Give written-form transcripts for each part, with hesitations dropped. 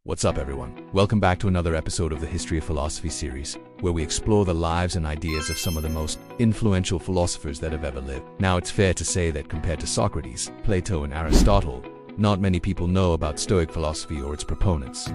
What's up, everyone? Welcome back to another episode of the History of Philosophy series, where we explore the lives and ideas of some of the most influential philosophers that have ever lived. Now, it's fair to say that compared to Socrates, Plato, and Aristotle, not many people know about Stoic philosophy or its proponents.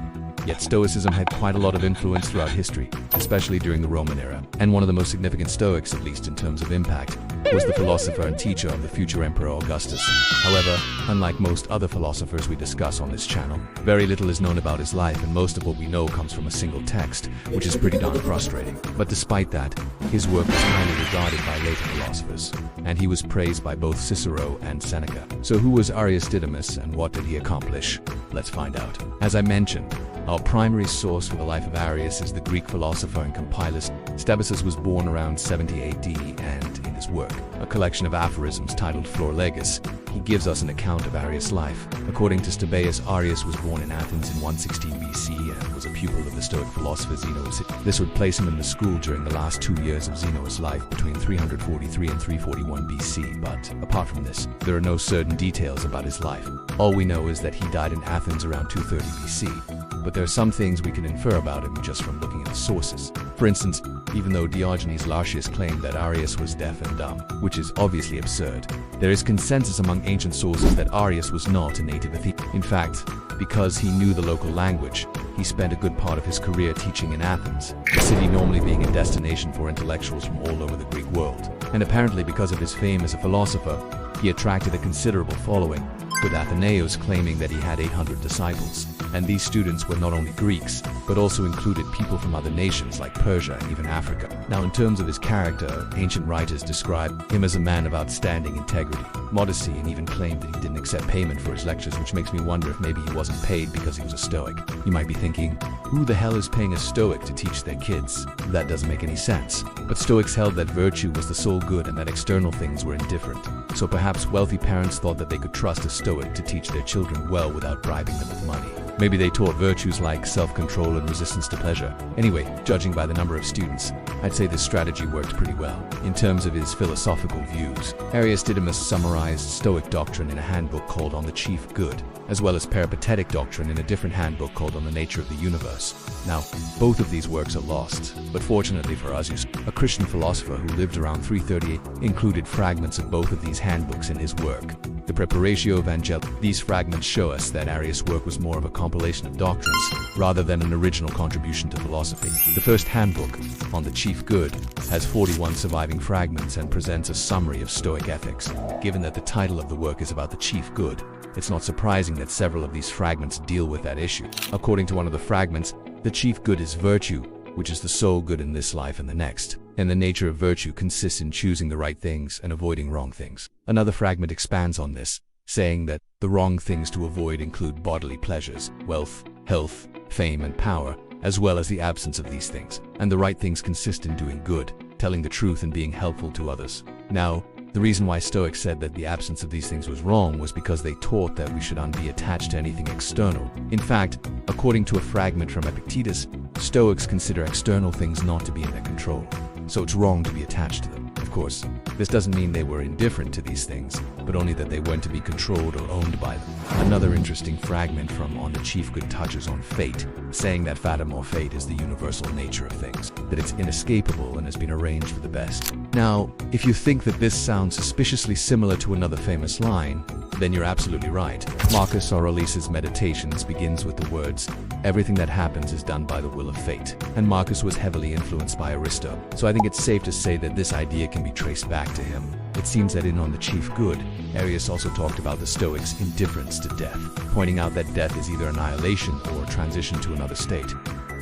Yet Stoicism had quite a lot of influence throughout history, especially during the Roman era, and one of the most significant Stoics, at least in terms of impact, was the philosopher and teacher of the future Emperor Augustus. However, unlike most other philosophers we discuss on this channel, very little is known about his life, and most of what we know comes from a single text, which is pretty darn frustrating. But despite that, his work was highly regarded by later philosophers, and he was praised by both Cicero and Seneca. So who was Arius Didymus, and what did he accomplish? Let's find out. As I mentioned, our primary source for the life of Arius is the Greek philosopher and compilist Didymus. Was born around 70 AD, and in his work, a collection of aphorisms titled Florilegus, he gives us an account of Arius' life. According to Stoic, Arius was born in Athens in 116 BC and was a pupil of the Stoic philosopher Zeno. This would place him in the school during the last 2 years of Zeno's life between 343 and 341 BC, but apart from this, there are no certain details about his life. All we know is that he died in Athens around 230 BC, but there are some things we can infer about him just from looking at the sources. For instance, even though Diogenes Laertius claimed that Arius was deaf and dumb, which is obviously absurd, there is consensus among ancient sources that Arius was not a native Athenian. In fact, because he knew the local language, he spent a good part of his career teaching in Athens, the city normally being a destination for intellectuals from all over the Greek world. And apparently because of his fame as a philosopher, he attracted a considerable following, with Athenaeus claiming that he had 800 disciples. And these students were not only Greeks, but also included people from other nations like Persia and even Africa. Now, in terms of his character, ancient writers describe him as a man of outstanding integrity, modesty, and even claimed that he didn't accept payment for his lectures, which makes me wonder if maybe he wasn't paid because he was a Stoic. You might be thinking, who the hell is paying a Stoic to teach their kids? That doesn't make any sense. But Stoics held that virtue was the sole good and that external things were indifferent. So perhaps wealthy parents thought that they could trust a Stoic to teach their children well without bribing them with money. Maybe they taught virtues like self-control and resistance to pleasure. Anyway, judging by the number of students, I'd say this strategy worked pretty well. In terms of his philosophical views, Arius Didymus summarized Stoic doctrine in a handbook called On the Chief Good, as well as peripatetic doctrine in a different handbook called On the Nature of the Universe. Now, both of these works are lost, but fortunately for us, a Christian philosopher who lived around 338 included fragments of both of these handbooks in his work. The Preparatio Evangelii. These fragments show us that Arius' work was more of a compilation of doctrines, rather than an original contribution to philosophy. The first handbook, On the Chief Good, has 41 surviving fragments and presents a summary of Stoic ethics. Given that the title of the work is about the chief good, it's not surprising that several of these fragments deal with that issue. According to one of the fragments, the chief good is virtue, which is the sole good in this life and the next. And the nature of virtue consists in choosing the right things and avoiding wrong things. Another fragment expands on this, saying that the wrong things to avoid include bodily pleasures, wealth, health, fame, and power, as well as the absence of these things. And the right things consist in doing good, telling the truth, and being helpful to others. Now, the reason why Stoics said that the absence of these things was wrong was because they taught that we should not be attached to anything external. In fact, according to a fragment from Epictetus, Stoics consider external things not to be in their control, so it's wrong to be attached to them. Of course, this doesn't mean they were indifferent to these things, but only that they weren't to be controlled or owned by them. Another interesting fragment from On the Chief Good touches on fate, saying that fatum or fate is the universal nature of things, that it's inescapable and has been arranged for the best. Now, if you think that this sounds suspiciously similar to another famous line, then you're absolutely right. Marcus Aurelius' Meditations begins with the words, "Everything that happens is done by the will of fate." And Marcus was heavily influenced by Aristo, so I think it's safe to say that this idea can be traced back to him. It seems that in On the Chief Good, Arius also talked about the Stoics' indifference to death, pointing out that death is either annihilation or transition to another state,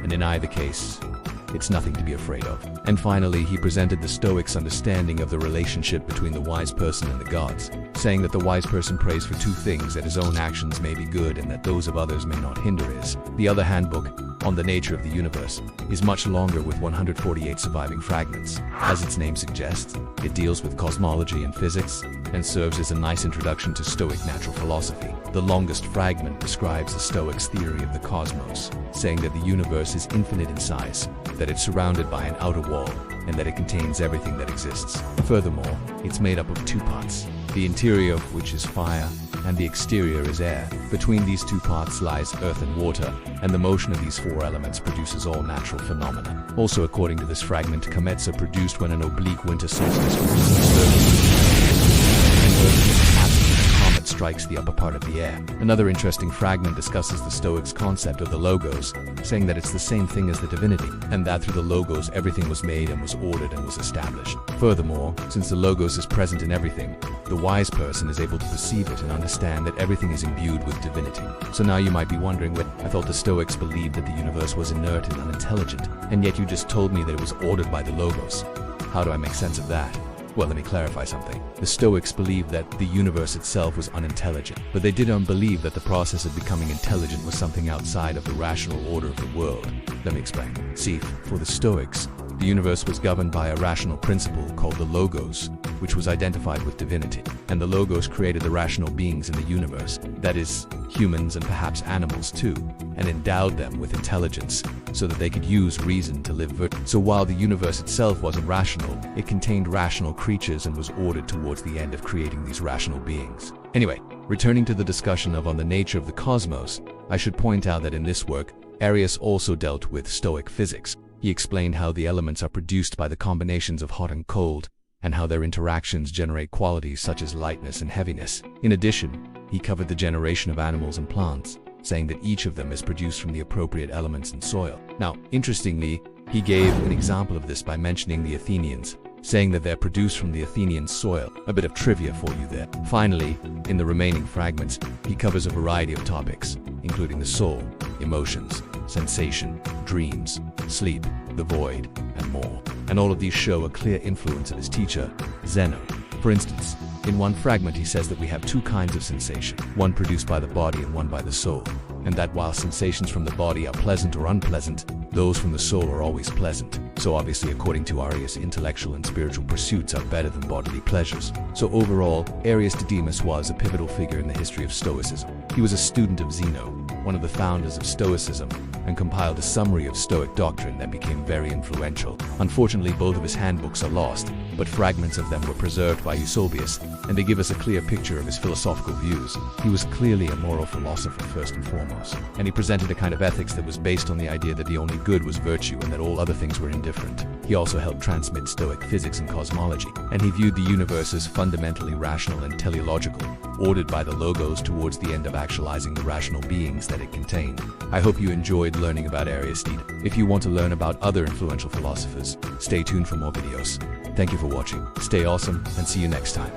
and in either case, it's nothing to be afraid of. And finally, he presented the Stoics' understanding of the relationship between the wise person and the gods, saying that the wise person prays for two things, that his own actions may be good and that those of others may not hinder his. The other handbook, On the Nature of the Universe, is much longer with 148 surviving fragments. As its name suggests, it deals with cosmology and physics, and serves as a nice introduction to Stoic natural philosophy. The longest fragment describes the Stoics' theory of the cosmos, saying that the universe is infinite in size, that it's surrounded by an outer wall, and that it contains everything that exists. Furthermore, it's made up of two parts, the interior of which is fire, and the exterior is air. Between these two parts lies earth and water, and the motion of these four elements produces all natural phenomena. Also, according to this fragment, comets are produced when an oblique winter solstice strikes the upper part of the air. Another interesting fragment discusses the Stoics' concept of the logos, saying that it's the same thing as the divinity, and that through the logos everything was made and was ordered and was established. Furthermore, since the logos is present in everything, the wise person is able to perceive it and understand that everything is imbued with divinity. So now you might be wondering, well, I thought the Stoics believed that the universe was inert and unintelligent, and yet you just told me that it was ordered by the logos. How do I make sense of that? Well, let me clarify something. The Stoics believed that the universe itself was unintelligent, but they didn't believe that the process of becoming intelligent was something outside of the rational order of the world. Let me explain. See, for the Stoics, the universe was governed by a rational principle called the logos, which was identified with divinity. And the logos created the rational beings in the universe, that is, humans and perhaps animals too, and endowed them with intelligence so that they could use reason to live So while the universe itself wasn't rational, it contained rational creatures and was ordered towards the end of creating these rational beings. Anyway, returning to the discussion on the nature of the cosmos, I should point out that in this work, Arius also dealt with Stoic physics. He explained how the elements are produced by the combinations of hot and cold, and how their interactions generate qualities such as lightness and heaviness. In addition, he covered the generation of animals and plants, saying that each of them is produced from the appropriate elements in soil. Now, interestingly, he gave an example of this by mentioning the Athenians, saying that they're produced from the Athenian soil. A bit of trivia for you there. Finally, in the remaining fragments, he covers a variety of topics, including the soul, emotions, sensation, dreams, sleep, the void, and more. And all of these show a clear influence of his teacher, Zeno. For instance, in one fragment he says that we have two kinds of sensation, one produced by the body and one by the soul, and that while sensations from the body are pleasant or unpleasant, those from the soul are always pleasant. So obviously, according to Arius, intellectual and spiritual pursuits are better than bodily pleasures. So overall, Arius Didymus was a pivotal figure in the history of Stoicism. He was a student of Zeno, one of the founders of Stoicism, and compiled a summary of Stoic doctrine that became very influential. Unfortunately, both of his handbooks are lost, but fragments of them were preserved by Eusebius, and they give us a clear picture of his philosophical views. He was clearly a moral philosopher first and foremost, and he presented a kind of ethics that was based on the idea that the only good was virtue and that all other things were indifferent. He also helped transmit Stoic physics and cosmology, and he viewed the universe as fundamentally rational and teleological, ordered by the logos towards the end of actualizing the rational beings that it contained. I hope you enjoyed learning about Arius Didymus. If you want to learn about other influential philosophers, stay tuned for more videos. Thank you for watching. Stay awesome, and see you next time.